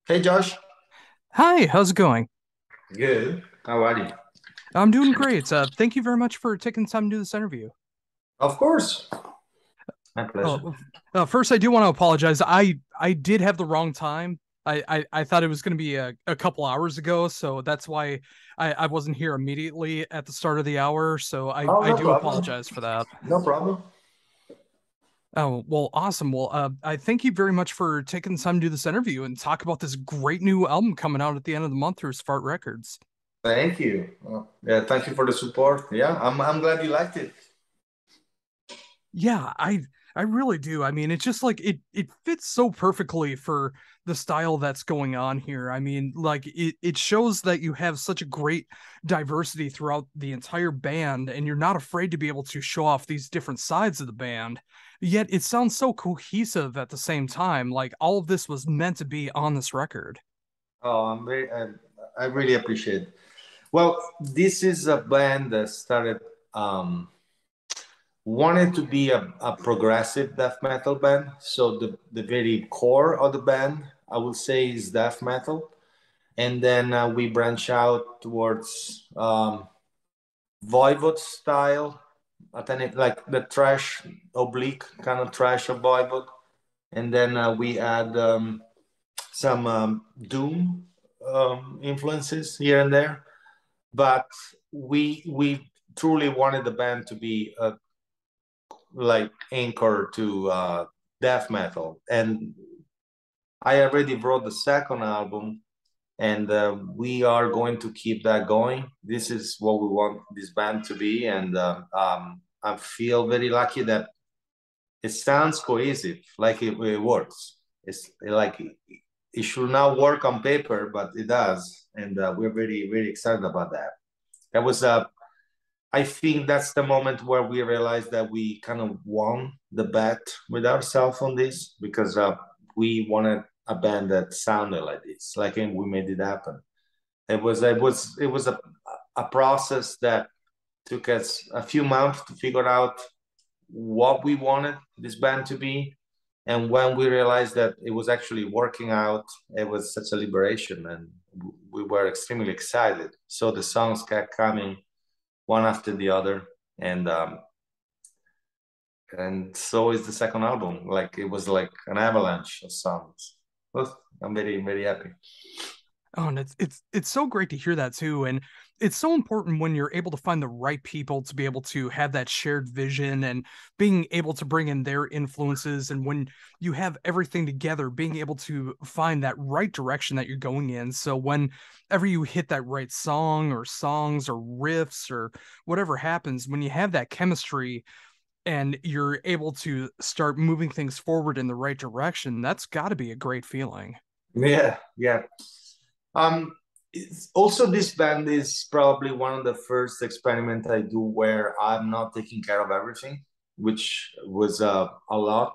Hey Josh. Hi, how's it going? Good. How are you? I'm doing great. Thank you very much for taking the time to do this interview. Of course. My pleasure. Uh, First, I do want to apologize. I did have the wrong time. I thought it was going to be a couple hours ago, so that's why I wasn't here immediately at the start of the hour. So Oh, I no do problem. apologize for that. No problem. Oh, well, awesome. Well, I thank you very much for taking the time to do this interview and talk about this great new album coming out at the end of the month through Fart Records. Thank you. Yeah, thank you for the support. Yeah, I'm glad you liked it. Yeah, I really do. I mean, it's just like it fits so perfectly for the style that's going on here. I mean, like it shows that you have such a great diversity throughout the entire band and you're not afraid to be able to show off these different sides of the band. Yet it sounds so cohesive at the same time. Like all of this was meant to be on this record. Oh, I really appreciate it. Well, this is a band that started wanted to be a progressive death metal band. So the very core of the band, I would say, is death metal. And then we branch out towards Voivod style, like the trash, oblique kind of trash of Voivod. And then we add some doom influences here and there. But we truly wanted the band to be like anchor to death metal. And I already wrote the second album, and we are going to keep that going. This is what we want this band to be, and I feel very lucky that it sounds cohesive, like it works. It's like it should not work on paper, but it does, and we're very excited about that. That was I think that's the moment where we realized that we kind of won the bet with ourselves on this because we wanted a band that sounded like this, like, and we made it happen. It was a process that took us a few months to figure out what we wanted this band to be. And when we realized that it was actually working out, it was such a liberation, and we were extremely excited. So the songs kept coming one after the other, and and so is the second album. Like it was like an avalanche of songs. Well, I'm very happy. Oh, and it's so great to hear that too. And it's so important when you're able to find the right people to be able to have that shared vision and being able to bring in their influences. And when you have everything together, being able to find that right direction that you're going in. So whenever you hit that right song or songs or riffs or whatever happens, when you have that chemistry and you're able to start moving things forward in the right direction, that's got to be a great feeling. Yeah, yeah. Um, it's also, this band is probably one of the first experiment I do where I'm not taking care of everything, which was a lot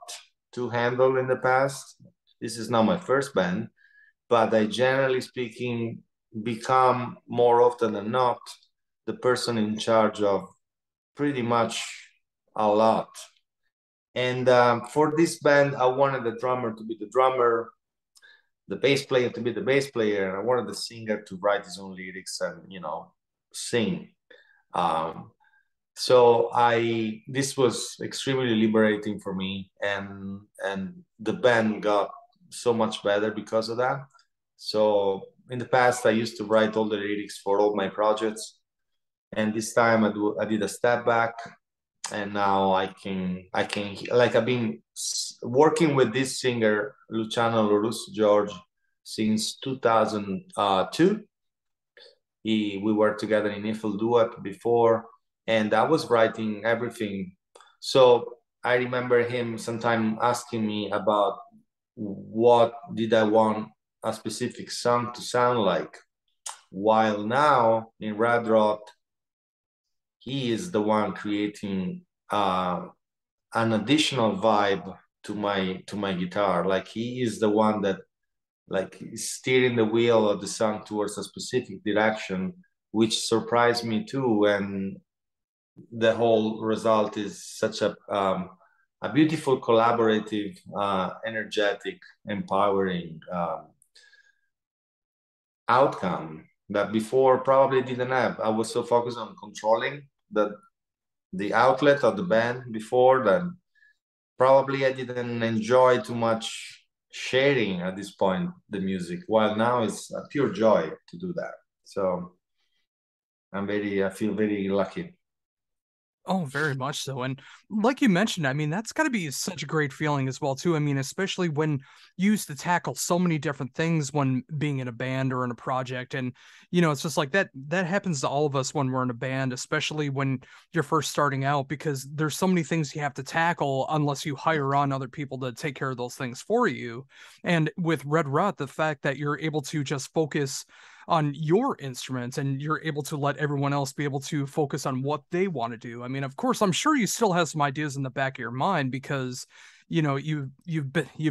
to handle in the past. This is not my first band, but I generally speaking become more often than not the person in charge of pretty much a lot. And for this band, I wanted the drummer to be the drummer, the bass player to be the bass player, and I wanted the singer to write his own lyrics and sing. Um, so I this was extremely liberating for me, and the band got so much better because of that. So in the past, I used to write all the lyrics for all my projects, and this time I did a step back, and now I can like I've been working with this singer Luciano Lorusso George since 2002. We were together in Eiffel Duet before, and I was writing everything. So I remember him sometime asking me about what did I want a specific song to sound like. While now in Red Rot, he is the one creating an additional vibe to my guitar. Like he is the one that like steering the wheel of the song towards a specific direction, which surprised me too. And the whole result is such a beautiful, collaborative, energetic, empowering outcome that before probably didn't have. I was so focused on controlling the outlet of the band before that probably I didn't enjoy too much sharing at this point the music, while now it's a pure joy to do that. So I feel very lucky. Oh, very much so. And like you mentioned, I mean, that's got to be such a great feeling as well, too. I mean, especially when you used to tackle so many different things when being in a band or in a project. And, it's just like that happens to all of us when we're in a band, especially when you're first starting out, because there's so many things you have to tackle unless you hire on other people to take care of those things for you. And with Red Rut, the fact that you're able to just focus on your instruments and you're able to let everyone else be able to focus on what they want to do. I mean, of course, I'm sure you still have some ideas in the back of your mind because you've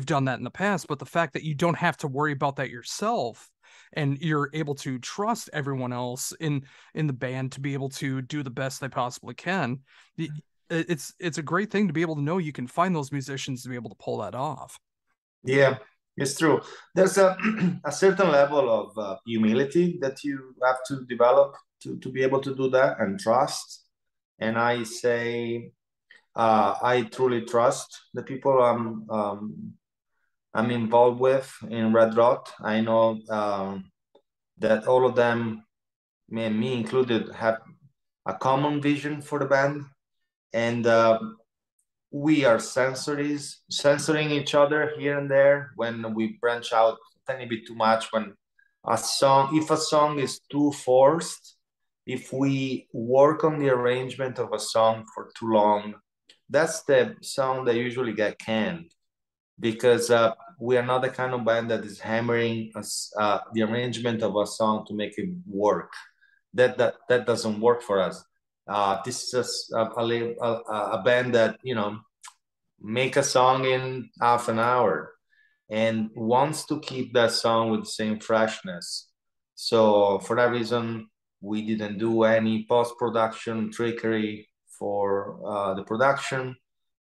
done that in the past, but the fact that you don't have to worry about that yourself and you're able to trust everyone else in the band to be able to do the best they possibly can. It's a great thing to be able to know you can find those musicians to be able to pull that off. Yeah, it's true. There's a a certain level of humility that you have to develop to be able to do that and trust. And I say I truly trust the people I'm involved with in Red Dot. I know that all of them, me included, have a common vision for the band, and we are censoring each other here and there when we branch out a tiny bit too much. When if a song is too forced, if we work on the arrangement of a song for too long, that's the song that usually get canned because we are not the kind of band that is hammering the arrangement of a song to make it work. That doesn't work for us. This is just a band that make a song in half an hour and wants to keep that song with the same freshness. So for that reason, we didn't do any post-production trickery for the production.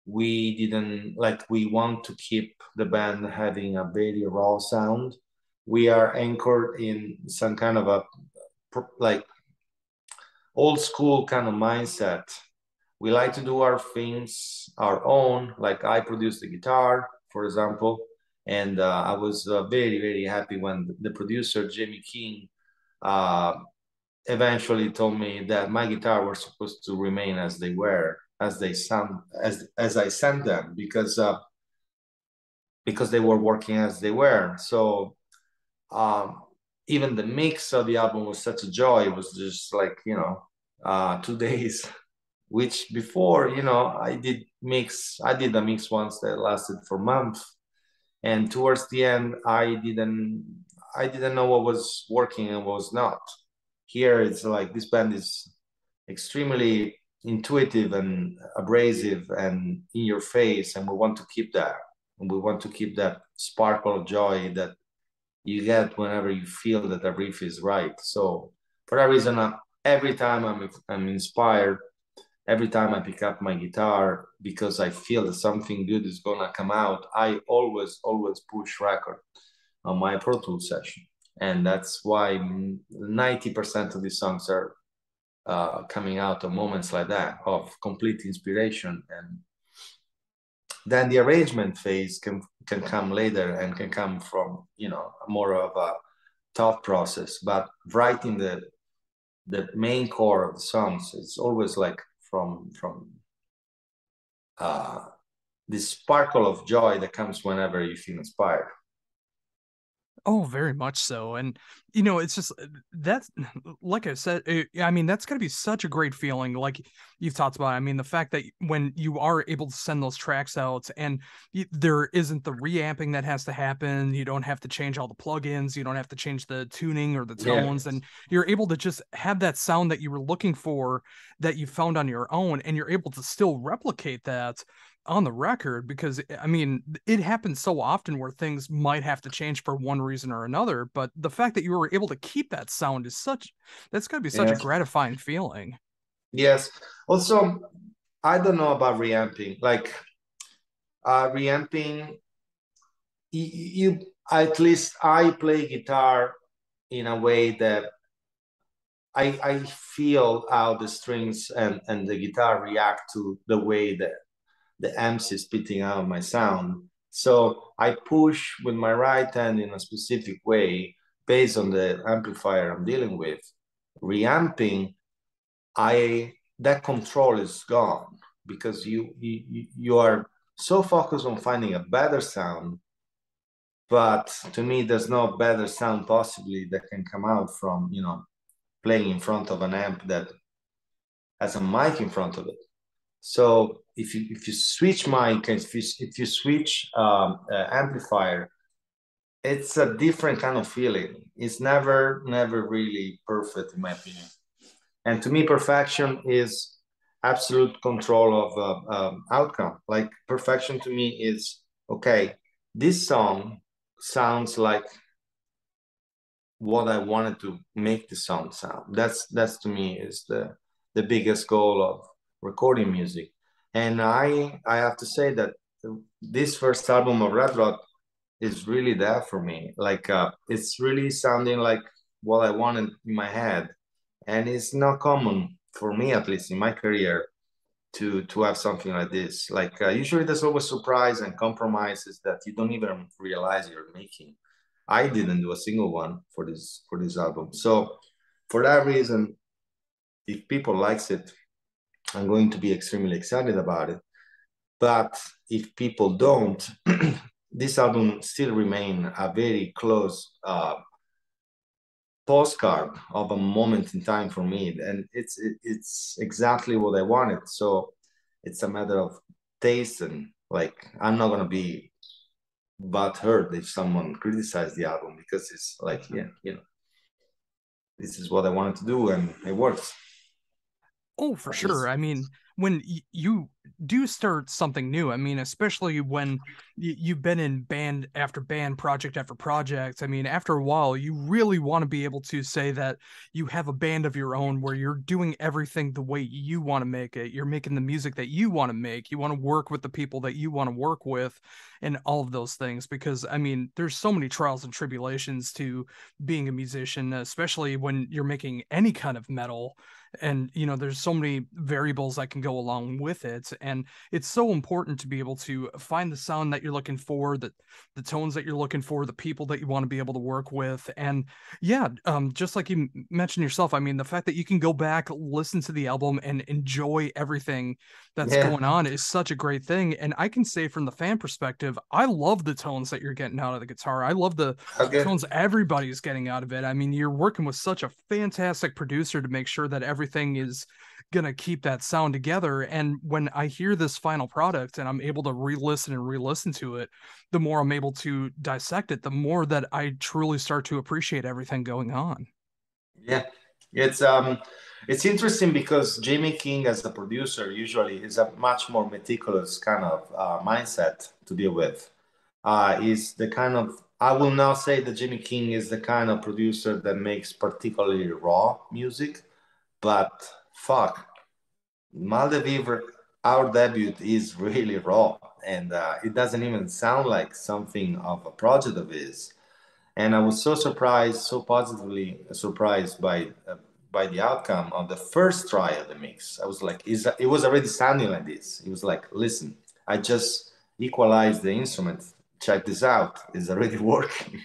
We didn't we want to keep the band having a very raw sound. We are anchored in some kind of a like old school kind of mindset. We like to do our things our own. Like I produce the guitar, for example, and I was very happy when the producer Jamie King uh, eventually told me that my guitar were supposed to remain as they were, as they sound, as I sent them, because they were working as they were. So um, even the mix of the album was such a joy. It was just 2 days. Which before, I did a mix once that lasted for months, and towards the end I didn't know what was working and what was not. Here it's like this band is extremely intuitive and abrasive and in your face, and we want to keep that, and we want to keep that sparkle of joy that you get whenever you feel that the riff is right. So for that reason, every time I'm inspired, every time I pick up my guitar because I feel that something good is gonna come out, I always push record on my Pro Tools session, and that's why 90% of these songs are coming out of moments like that of complete inspiration. And then the arrangement phase can come later and can come from more of a thought process. But writing the main core of the songs, it's always like from uh, this sparkle of joy that comes whenever you feel inspired. Oh, very much so. And it's just that's like I said, I mean, that's gonna be such a great feeling, like you've talked about. I mean, the fact that when you are able to send those tracks out and there isn't the reamping that has to happen, you don't have to change all the plugins, you don't have to change the tuning or the Yeah, tones, and you're able to just have that sound that you were looking for that you found on your own, and you're able to still replicate that on the record because I mean it happens so often where things might have to change for one reason or another, but the fact that you were able to keep that sound is that's got to be such a yes, gratifying feeling. yes. Also, I don't know about reamping. Like reamping, you at least I play guitar in a way that I feel how the strings and the guitar react to the way that the amps is spitting out my sound. So I push with my right hand in a specific way based on the amplifier I'm dealing with. Reamping, that control is gone because you are so focused on finding a better sound. But to me, there's no better sound possibly that can come out from, playing in front of an amp that has a mic in front of it. So if you switch mic, if you switch amplifier, it's a different kind of feeling. It's never really perfect in my opinion. And to me, perfection is absolute control of outcome. Like perfection to me is okay. This song sounds like what I wanted to make the song sound. That's to me is the biggest goal of recording music. And I have to say that this first album of Red Rot is really there for me. Like it's really sounding like what I wanted in my head, and it's not common for me, at least in my career, to have something like this. Like usually there's always surprise and compromises that you don't even realize you're making. I didn't do a single one for this album. So for that reason, if people likes it, I'm going to be extremely excited about it. But if people don't, this album still remain a very close postcard of a moment in time for me, and it's exactly what I wanted. So it's a matter of taste, and like I'm not gonna be butthurt if someone criticized the album because it's like, yeah, this is what I wanted to do and it works Oh, for at sure. least. I mean, when you do start something new, I mean, especially when you've been in band after band, project after project, I mean, after a while, you really want to be able to say that you have a band of your own where you're doing everything the way you want to make it. You're making the music that you want to make. You want to work with the people that you want to work with, and all of those things. Because, I mean, there's so many trials and tribulations to being a musician, especially when you're making any kind of metal, and there's so many variables that can go along with it, and it's so important to be able to find the sound that you're looking for, the tones that you're looking for, the people that you want to be able to work with. And yeah, just like you mentioned yourself, I mean, the fact that you can go back, listen to the album, and enjoy everything that's Yeah. going on is such a great thing. And I can say from the fan perspective, I love the tones that you're getting out of the guitar. I love the Okay. tones everybody's getting out of it. I mean, you're working with such a fantastic producer to make sure that everything is gonna keep that sound together. And when I hear this final product and I'm able to re-listen and re-listen to it, the more I'm able to dissect it, the more that I truly start to appreciate everything going on. Yeah, it's interesting because Jimmy King as a producer usually is a much more meticulous kind of mindset to deal with. Is the kind of, I will now say that Jimmy King is the kind of producer that makes particularly raw music, but fuck, Mal de Vivre, our debut is really raw, and it doesn't even sound like something of a project of his. And I was so surprised, so positively surprised by the outcome of the first try of the mix. I was like, it was already sounding like this. He was like, listen, I just equalized the instrument. Check this out. It's already working.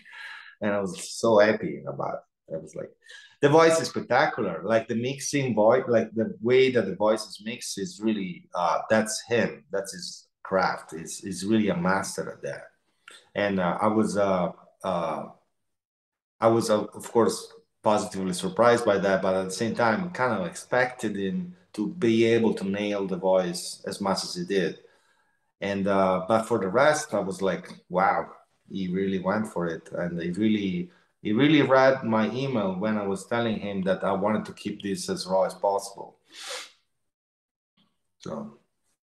And I was so happy about it. I was like, the voice is spectacular. Like the mixing voice, like the way that the voice is mixed is really, that's him. That's his craft. He's really a master at that. And uh, of course, positively surprised by that, but at the same time, kind of expected him to be able to nail the voice as much as he did. And but for the rest, I was like, wow, he really went for it, and he really read my email when I was telling him that I wanted to keep this as raw as possible. So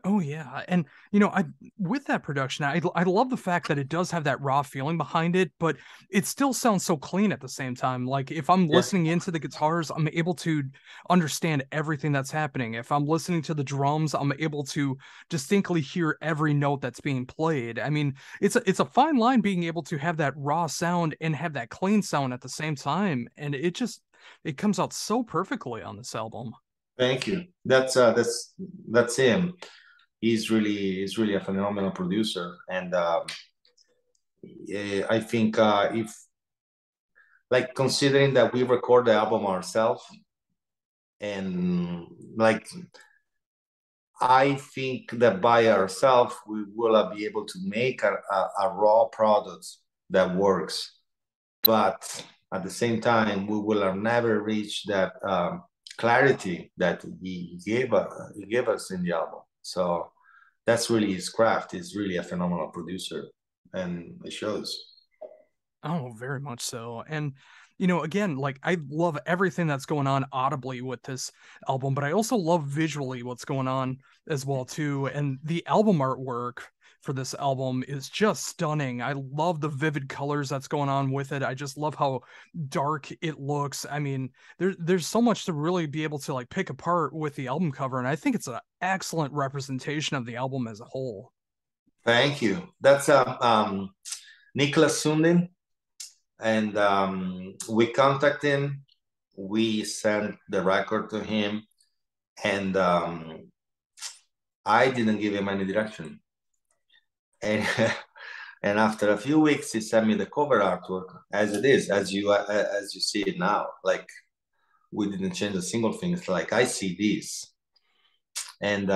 Oh yeah, and I with that production, I love the fact that it does have that raw feeling behind it, but it still sounds so clean at the same time. Like if I'm Yeah, listening into the guitars, I'm able to understand everything that's happening. If I'm listening to the drums, I'm able to distinctly hear every note that's being played. I mean, it's a fine line being able to have that raw sound and have that clean sound at the same time, and it comes out so perfectly on this album. thank you. That's him. He's really a phenomenal producer, and I think if like considering that we record the album ourselves, and like I think that by ourselves we will be able to make a raw product that works, but at the same time we will have never reach that clarity that he gave us in the album. So that's really his craft. He's really a phenomenal producer, and it shows. Oh, very much so. And again, like I love everything that's going on audibly with this album, but I also love visually what's going on as well too. And the album artwork for this album is just stunning. I love the vivid colors that's going on with it. I just love how dark it looks. I mean, there's so much to really be able to like pick apart with the album cover, and I think it's an excellent representation of the album as a whole. Thank you. That's Nicholas Sundin, and we contact him. We sent the record to him, and I didn't give him any direction. And and after a few weeks, he sent me the cover artwork as it is, as you see it now. Like we didn't change a single thing. It's like I see this, and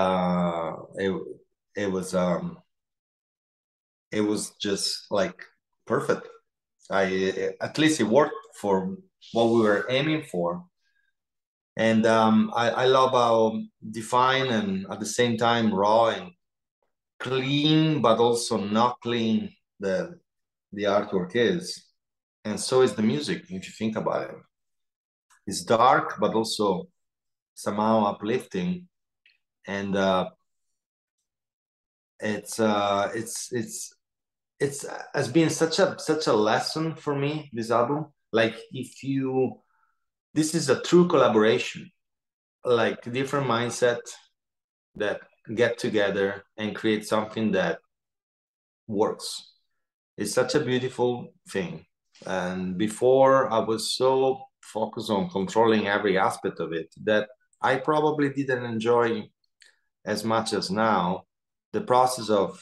it was it was just like perfect. I At least it worked for what we were aiming for. And I love how defined and at the same time raw and clean, but also not clean the artwork is. And so is the music, if you think about it. It's dark, but also somehow uplifting. And it's has been such a lesson for me, this album. Like if you this is a true collaboration, like different mindset that get together and create something that works. It's such a beautiful thing. And before I was so focused on controlling every aspect of it that I probably didn't enjoy as much as now the process of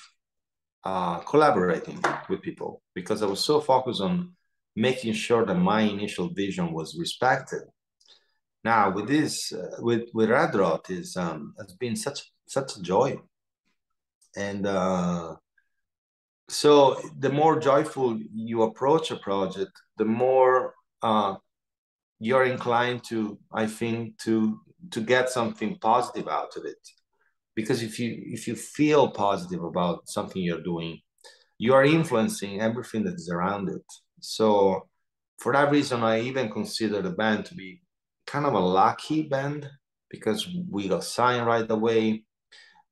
collaborating with people, because I was so focused on making sure that my initial vision was respected. Now with this, with Red Rot, is has been such a joy, and so the more joyful you approach a project, the more you're inclined to, I think, to get something positive out of it. Because if you feel positive about something you're doing, you are influencing everything that is around it. So for that reason, I even consider the band to be kind of a lucky band, because we got signed right away.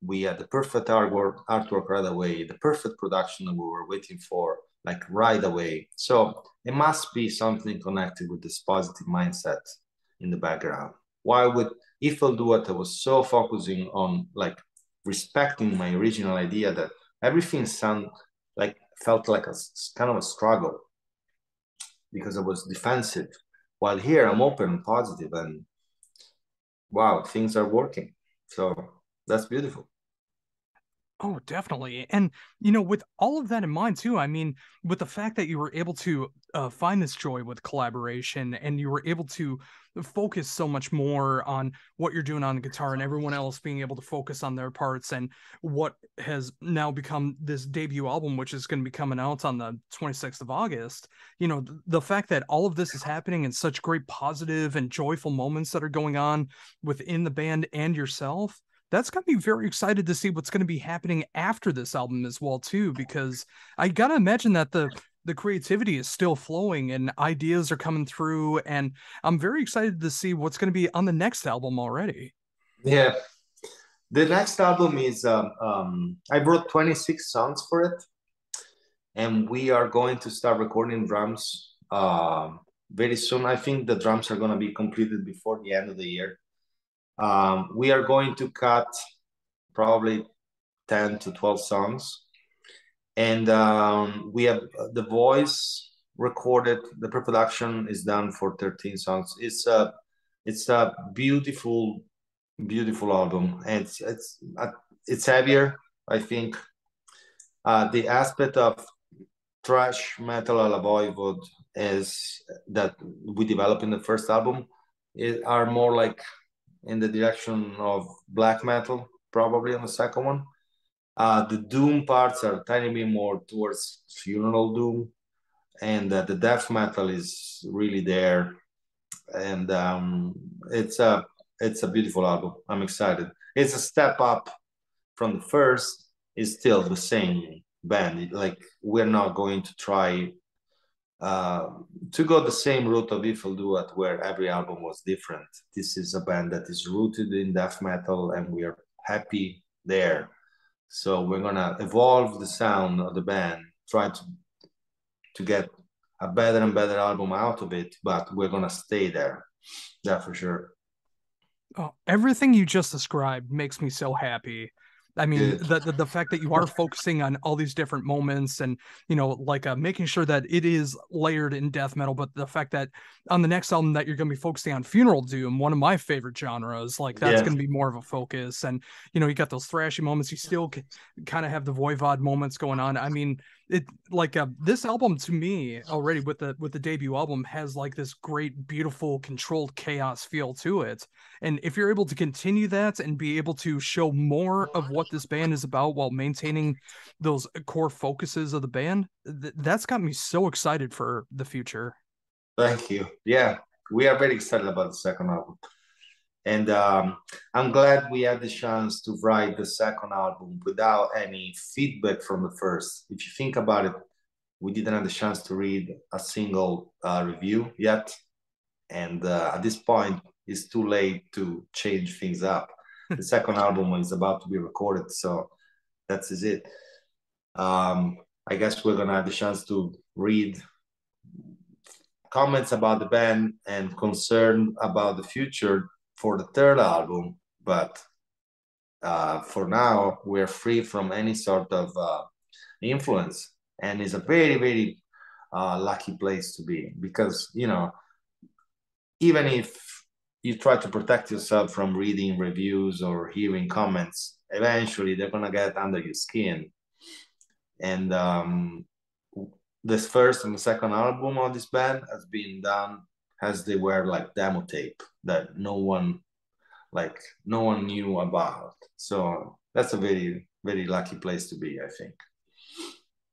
We had the perfect artwork right away, the perfect production that we were waiting for, like right away. So it must be something connected with this positive mindset in the background. Why would, if I'll do it, I was so focusing on like respecting my original idea that everything sound like felt like a kind of a struggle, because I was defensive. While here I'm open and positive, and wow, things are working. So that's beautiful. Oh, definitely. And, with all of that in mind, too, I mean, with the fact that you were able to find this joy with collaboration and you were able to focus so much more on what you're doing on the guitar and everyone else being able to focus on their parts and what has now become this debut album, which is going to be coming out on the 26th of August, the fact that all of this is happening in such great positive and joyful moments that are going on within the band and yourself, that's got me very excited to see what's going to be happening after this album as well too, because I gotta imagine that the creativity is still flowing and ideas are coming through, and I'm very excited to see what's going to be on the next album already. Yeah, The next album is I wrote 26 songs for it, and we are going to start recording drums very soon. I think the drums are going to be completed before the end of the year. We are going to cut probably 10 to 12 songs, and we have the voice recorded. The pre-production is done for 13 songs. It's a beautiful album. And it's heavier, I think. The aspect of thrash metal a la Voivod is that we developed in the first album are more like in the direction of black metal, probably on the second one. The doom parts are a tiny bit more towards funeral doom, and the death metal is really there. And it's a beautiful album. I'm excited. It's a step up from the first. It's still the same band. Like we're not going to try uh, to go the same route of If Will Do It, where every album was different. This is a band that is rooted in death metal, and we are happy there. So we're gonna evolve the sound of the band, try to get a better and better album out of it, but we're gonna stay there. Yeah, for sure. Oh, everything you just described makes me so happy. I mean, Good. the fact that you are focusing on all these different moments and, you know, like making sure that it is layered in death metal, but the fact that on the next album that you're going to be focusing on funeral doom, one of my favorite genres, like that's Yeah. going to be more of a focus. And, you know, you got those thrashy moments, you still kind of have the Voivod moments going on. I mean, it like this album to me already with the debut album has like this great, beautiful, controlled chaos feel to it. And if you're able to continue that and be able to show more of what this band is about while maintaining those core focuses of the band, that's got me so excited for the future. Thank you. Yeah, we are very excited about the second album. And I'm glad we had the chance to write the second album without any feedback from the first. If you think about it, we didn't have the chance to read a single review yet. And at this point, it's too late to change things up. The second album is about to be recorded, so that's is it. I guess we're gonna have the chance to read comments about the band and concern about the future for the third album, but for now we're free from any sort of influence, and it's a very lucky place to be because even if you try to protect yourself from reading reviews or hearing comments, eventually they're gonna get under your skin. And this first and the second album of this band has been done as they were like demo tape that no one knew about. So that's a very lucky place to be, I think.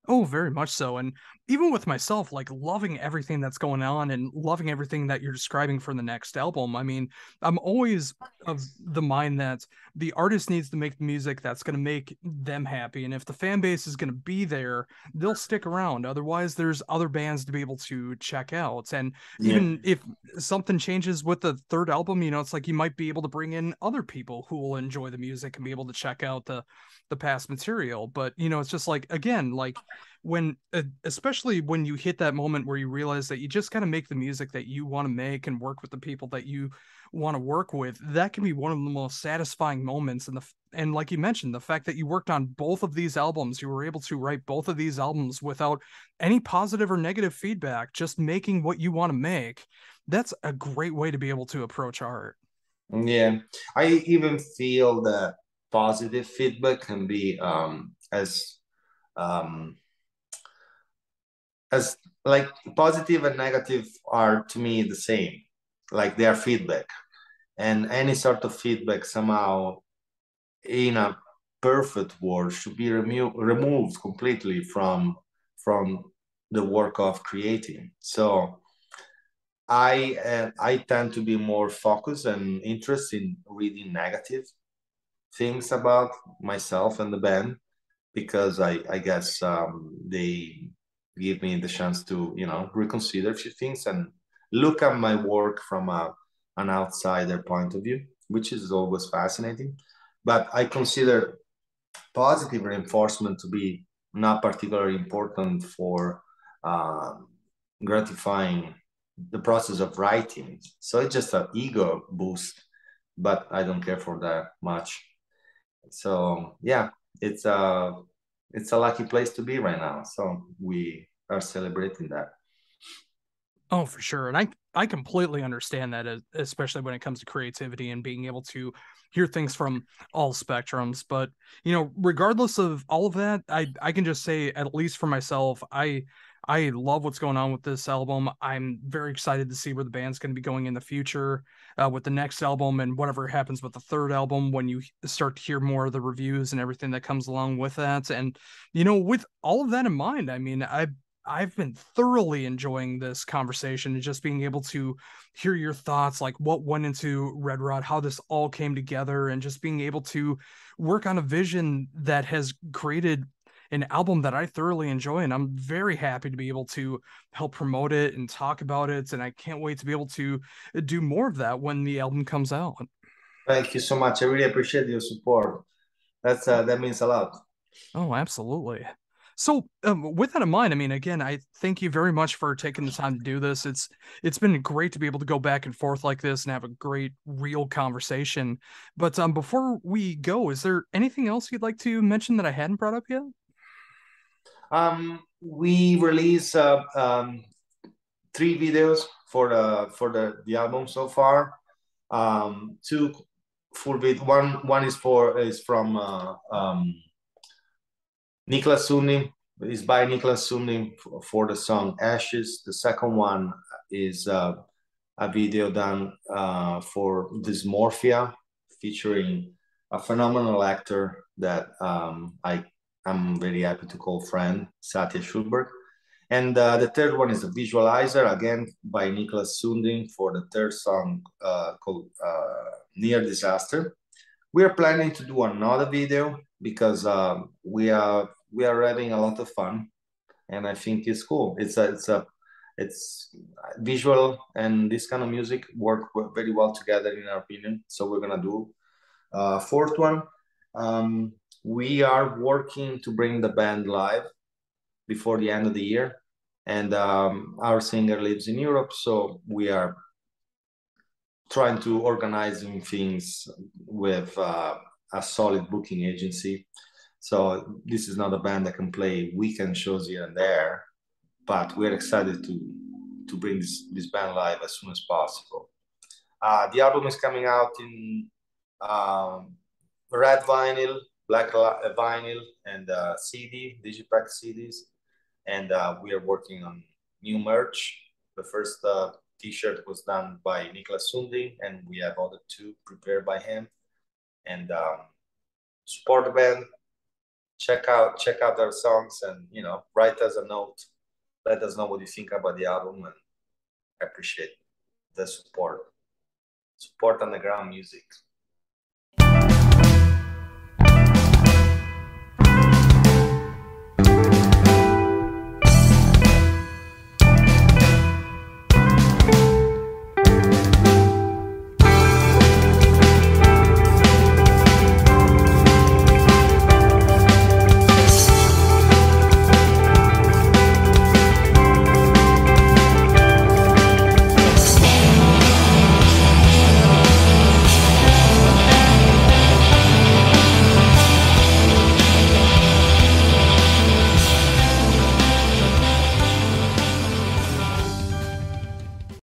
Oh, very much so. And even with myself, like loving everything that's going on and loving everything that you're describing for the next album. I mean, I'm always of the mind that the artist needs to make the music that's going to make them happy. And if the fan base is going to be there, they'll stick around. Otherwise, there's other bands to be able to check out. And Yeah. even if something changes with the third album, you know, it's like you might be able to bring in other people who will enjoy the music and be able to check out the past material. But, you know, it's just like, again, like, when especially when you hit that moment where you realize that you just got to make the music that you want to make and work with the people that you want to work with, that can be one of the most satisfying moments. And like you mentioned, the fact that you worked on both of these albums, you were able to write both of these albums without any positive or negative feedback, just making what you want to make. That's a great way to be able to approach art. Yeah, I even feel that positive feedback can be um, as like positive and negative are to me the same, like they are feedback, and any sort of feedback somehow in a perfect world should be removed completely from the work of creating. So I tend to be more focused and interested in reading negative things about myself and the band because I guess they give me the chance to reconsider a few things and look at my work from an outsider point of view, which is always fascinating. But I consider positive reinforcement to be not particularly important for gratifying the process of writing. So it's just an ego boost, but I don't care for that much. So yeah, it's a lucky place to be right now. So we are celebrating that. Oh, for sure. And I completely understand that, especially when it comes to creativity and being able to hear things from all spectrums. But, regardless of all of that, I can just say, at least for myself, I love what's going on with this album. I'm very excited to see where the band's going to be going in the future, with the next album and whatever happens with the third album when you start to hear more of the reviews and everything that comes along with that. And, with all of that in mind, I mean, I've been thoroughly enjoying this conversation and just being able to hear your thoughts, like what went into Red Rod, how this all came together, and just being able to work on a vision that has created an album that I thoroughly enjoy. And I'm very happy to be able to help promote it and talk about it. And I can't wait to be able to do more of that when the album comes out. Thank you so much. I really appreciate your support. That means a lot. Oh, absolutely. So, with that in mind, I mean, again, I thank you very much for taking the time to do this. It's been great to be able to go back and forth like this and have a great, real conversation. But before we go, is there anything else you'd like to mention that I hadn't brought up yet? We release 3 videos for the album so far. Two full vid. One is from Niklas Sunni, is by Niklas Sunni for the song Ashes. The second one is a video done for Dysmorphia, featuring a phenomenal actor that I'm very happy to call friend, Satya Schulberg. And the third one is a visualizer, again by Niklas Sundin for the third song called Near Disaster. We are planning to do another video because we are having a lot of fun, and I think it's cool. It's visual, and this kind of music work very well together in our opinion. So we're gonna do fourth one. We are working to bring the band live before the end of the year, and our singer lives in Europe, so we are trying to organizing things with a solid booking agency. So this is not a band that can play weekend shows here and there, but we're excited to bring this band live as soon as possible. The album is coming out in um, red vinyl, black vinyl, and CD, digipack CDs. And we are working on new merch. The first T-shirt was done by Niklas Sundin, and we have other two prepared by him. And support the band, check out our songs, and write us a note. Let us know what you think about the album, and I appreciate the support. Support underground music.